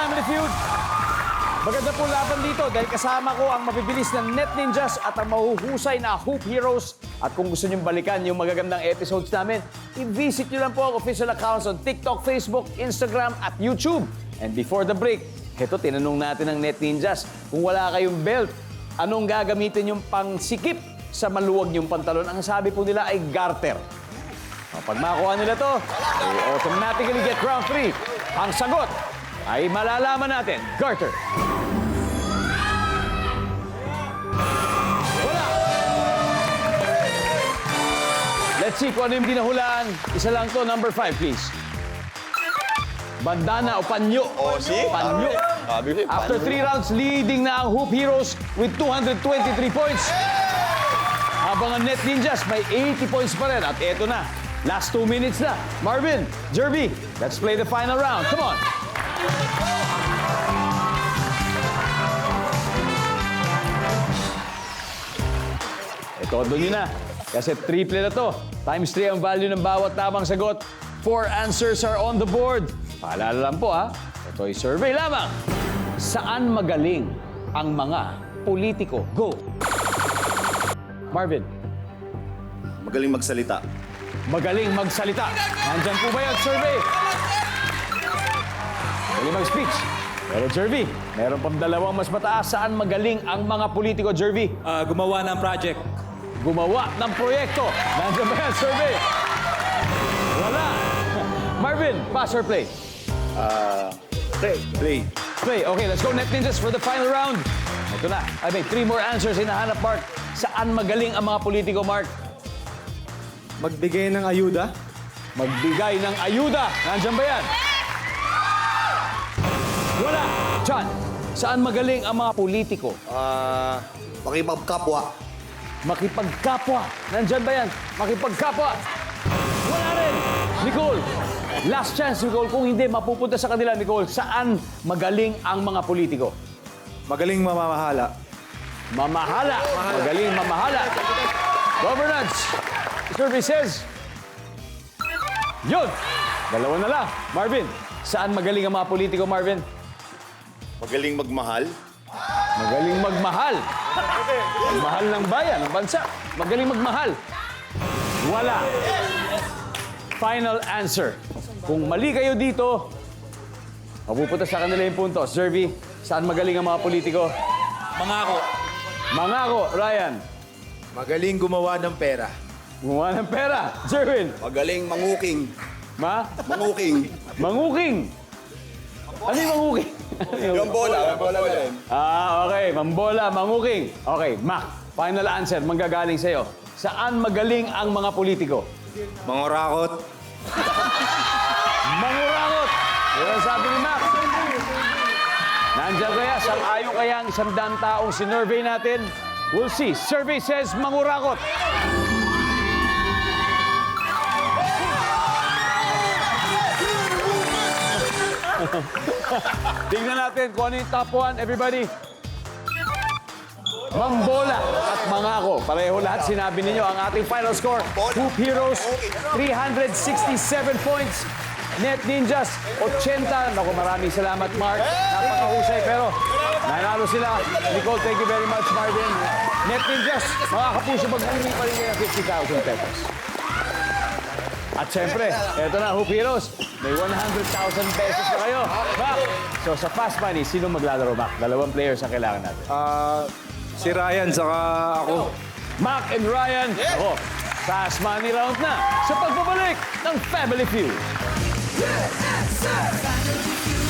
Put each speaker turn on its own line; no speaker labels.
Family Feud. Maganda po laban dito dahil kasama ko ang mabibilis na Net Ninjas at ang mahuhusay na Hoop Heroes. At kung gusto niyong balikan yung magagandang episodes namin, i-visit niyo lang po ang official accounts on TikTok, Facebook, Instagram at YouTube. And before the break, heto tinanong natin ng Net Ninjas, kung wala kayong belt, anong gagamitin yung pangsikip sa maluwag yung pantalon? Ang sabi po nila ay garter. Pag makuha nila to, they automatically get round 3. Ang sagot ay malalaman natin. Garter. Wala. Let's see kung ano yung dinahulaan. Isa lang to, number 5, please. Bandana o panyo. Panyo. After 3 rounds, leading na ang Hoop Heroes with 223 points. Habang ang Net Ninjas may 80 points pa rin. At eto na, last 2 minutes na. Marvin, Jerby, let's play the final round. Come on. Ito, doon yun na. Kasi triple na to. Times 3 ang value ng bawat tamang sagot. 4 answers are on the board. Paalala lang po, ha? Ito'y survey lamang. Saan magaling ang mga politiko? Go! Marvin.
Magaling magsalita.
Magaling magsalita. Nandyan po ba yung survey? Magaling mag-speech. Pero Jervy, meron pang dalawang mas mataas. Saan magaling ang mga politiko, Jervy?
Gumawa ng project.
Gumawa ng proyekto. Nandyan ba yung survey? Wala. Marvin, pass or play?
Play.
Play. Okay, let's go Net Ninjas for the final round. Ito na. I may 3 more answers hinahanap, Mark. Saan magaling ang mga politiko, Mark?
Magbigay ng ayuda.
Magbigay ng ayuda. Nandyan ba yan? Wala. John, saan magaling ang mga politiko?
Makipagkapwa.
Makipagkapwa. Nandyan ba yan? Makipagkapwa. Wala rin. Nicole, last chance, Nicole. Kung hindi, mapupunta sa kanila, Nicole. Saan magaling ang mga politiko?
Magaling mamamahala.
Mamahala. Magaling mamahala. Governance. Services. Yun. Dalawa na lang. Marvin, saan magaling ang mga politiko, Marvin?
Magaling magmahal.
Magaling magmahal. Magmahal ng bayan, ng bansa. Magaling magmahal. Wala. Final answer. Kung mali kayo dito, mapupunta sa kanila yung punto. Jervy, saan magaling ang mga politiko?
Mangako.
Mangako, Ryan.
Magaling gumawa ng pera.
Gumawa ng pera. Jerwin.
Magaling manguking.
Manguking. Ano yung manguking?
Yung bola rin.
Okay. Mambola, manguking. Okay, Mac. Final answer, manggagaling sa'yo. Saan magaling ang mga politiko?
Mangurakot.
Mangurakot. Yan ang sabi ni Mac. Nandiyan kaya, sang-ayon kaya ang 100 taong sinurvey natin? We'll see. Survey says mangurakot. Tingnan natin kung ano yung top 1, everybody. Mambola at Mangako. Pareho lahat sinabi ninyo ang ating final score. Hoop Heroes, 367 points. Net Ninjas, 80. Naku, maraming salamat, Mark. Napakahusay, pero nanalo sila. Nicole, thank you very much, Marvin. Net Ninjas, mga kapuso, maghuli pa rin kayo ng 50,000 pesos. At syempre, eto na, Hoop Heroes. May 100,000 pesos na kayo. Mac, so sa Fast Money, sino maglalaro, Mac? Dalawang players ang kailangan natin.
Si Ryan, saka ako.
Mac and Ryan. Ako, Fast Money round na sa pagbabalik ng Family Feud.
Family Feud.